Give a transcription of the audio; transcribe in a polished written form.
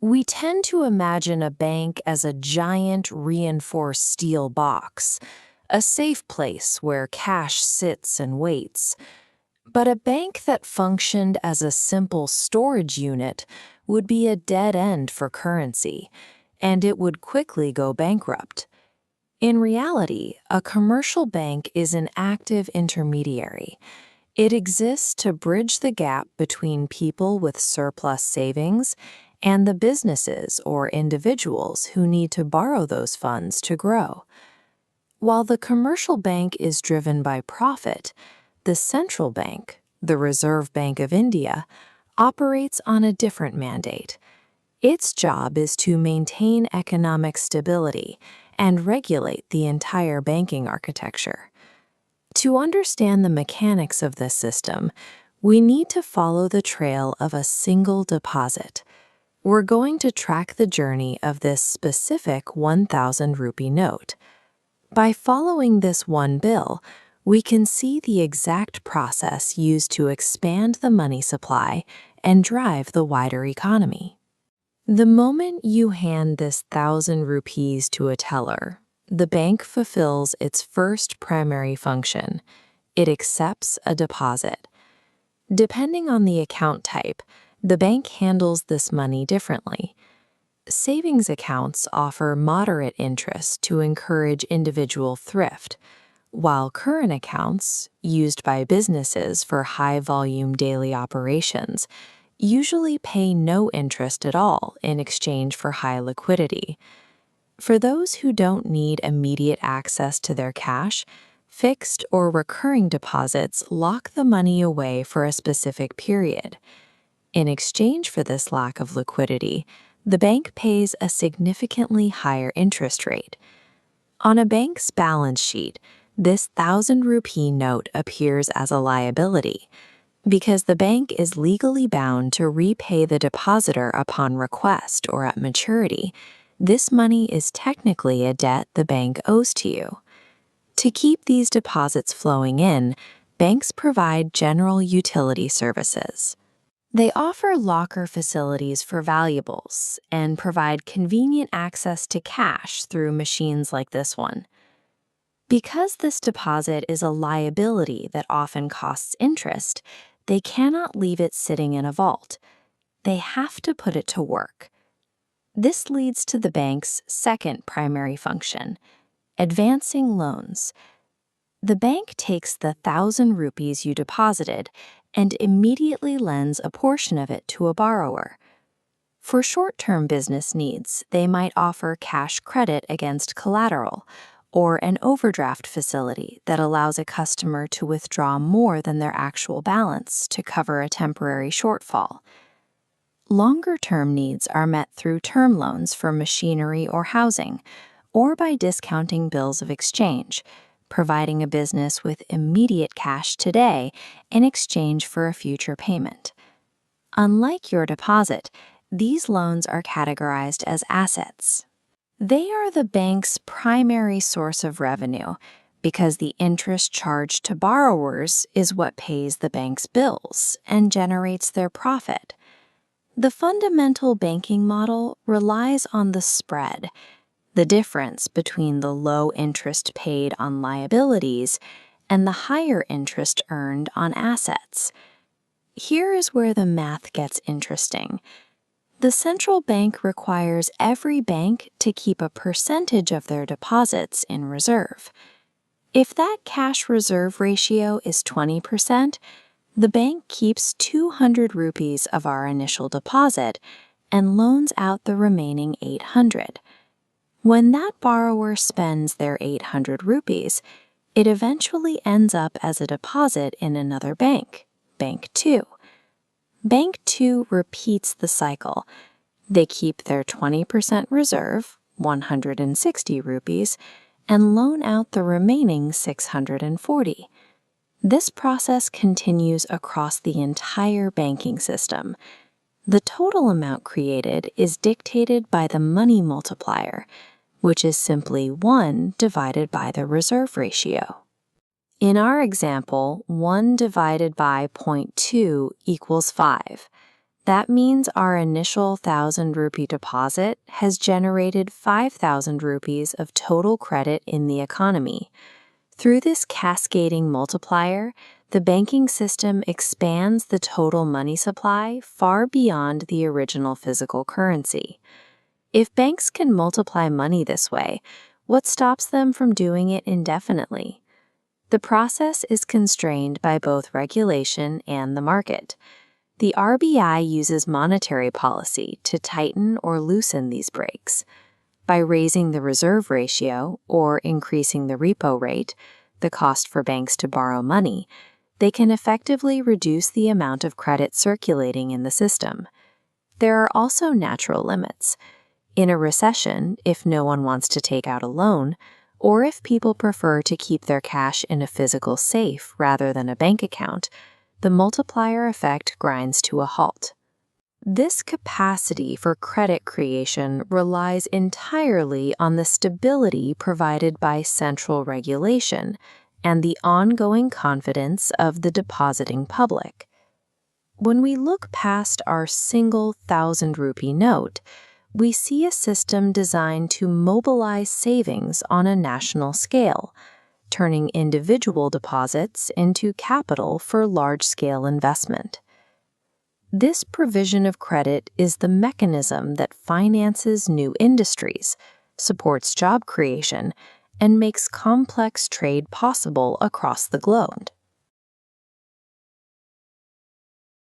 We tend to imagine a bank as a giant reinforced steel box, a safe place where cash sits and waits. But a bank that functioned as a simple storage unit would be a dead end for currency, and it would quickly go bankrupt. In reality, a commercial bank is an active intermediary. It exists to bridge the gap between people with surplus savings and the businesses or individuals who need to borrow those funds to grow. While the commercial bank is driven by profit, the central bank, the Reserve Bank of India, operates on a different mandate. Its job is to maintain economic stability and regulate the entire banking architecture. To understand the mechanics of this system, we need to follow the trail of a single deposit. We're going to track the journey of this specific 1,000 rupee note. By following this one bill, we can see the exact process used to expand the money supply and drive the wider economy. The moment you hand this 1,000 rupees to a teller, the bank fulfills its first primary function. It accepts a deposit. Depending on the account type, the bank handles this money differently. Savings accounts offer moderate interest to encourage individual thrift, while current accounts, used by businesses for high-volume daily operations, usually pay no interest at all in exchange for high liquidity. For those who don't need immediate access to their cash, fixed or recurring deposits lock the money away for a specific period. In exchange for this lack of liquidity, the bank pays a significantly higher interest rate. On a bank's balance sheet, this 1,000 rupee note appears as a liability. Because the bank is legally bound to repay the depositor upon request or at maturity, this money is technically a debt the bank owes to you. To keep these deposits flowing in, banks provide general utility services. They offer locker facilities for valuables and provide convenient access to cash through machines like this one. Because this deposit is a liability that often costs interest, they cannot leave it sitting in a vault. They have to put it to work. This leads to the bank's second primary function, advancing loans. The bank takes the 1,000 rupees you deposited and immediately lends a portion of it to a borrower. For short-term business needs, they might offer cash credit against collateral or an overdraft facility that allows a customer to withdraw more than their actual balance to cover a temporary shortfall. Longer-term needs are met through term loans for machinery or housing, or by discounting bills of exchange, providing a business with immediate cash today in exchange for a future payment. Unlike your deposit, these loans are categorized as assets. They are the bank's primary source of revenue because the interest charged to borrowers is what pays the bank's bills and generates their profit. The fundamental banking model relies on the spread, the difference between the low interest paid on liabilities and the higher interest earned on assets. Here is where the math gets interesting. The central bank requires every bank to keep a percentage of their deposits in reserve. If that cash reserve ratio is 20%, the bank keeps 200 rupees of our initial deposit and loans out the remaining 800. When that borrower spends their 800 rupees, it eventually ends up as a deposit in another bank, Bank 2. Bank 2 repeats the cycle. They keep their 20% reserve, 160 rupees, and loan out the remaining 640. This process continues across the entire banking system. The total amount created is dictated by the money multiplier, which is simply 1 divided by the reserve ratio. In our example, 1 divided by 0.2 equals 5. That means our initial 1,000 rupee deposit has generated 5,000 rupees of total credit in the economy. Through this cascading multiplier, the banking system expands the total money supply far beyond the original physical currency. If banks can multiply money this way, what stops them from doing it indefinitely? The process is constrained by both regulation and the market. The RBI uses monetary policy to tighten or loosen these brakes. By raising the reserve ratio or increasing the repo rate, the cost for banks to borrow money, they can effectively reduce the amount of credit circulating in the system. There are also natural limits. In a recession, if no one wants to take out a loan, or if people prefer to keep their cash in a physical safe rather than a bank account, the multiplier effect grinds to a halt. This capacity for credit creation relies entirely on the stability provided by central regulation and the ongoing confidence of the depositing public. When we look past our single 1,000 rupee note, we see a system designed to mobilize savings on a national scale, turning individual deposits into capital for large-scale investment. This provision of credit is the mechanism that finances new industries, supports job creation, and makes complex trade possible across the globe.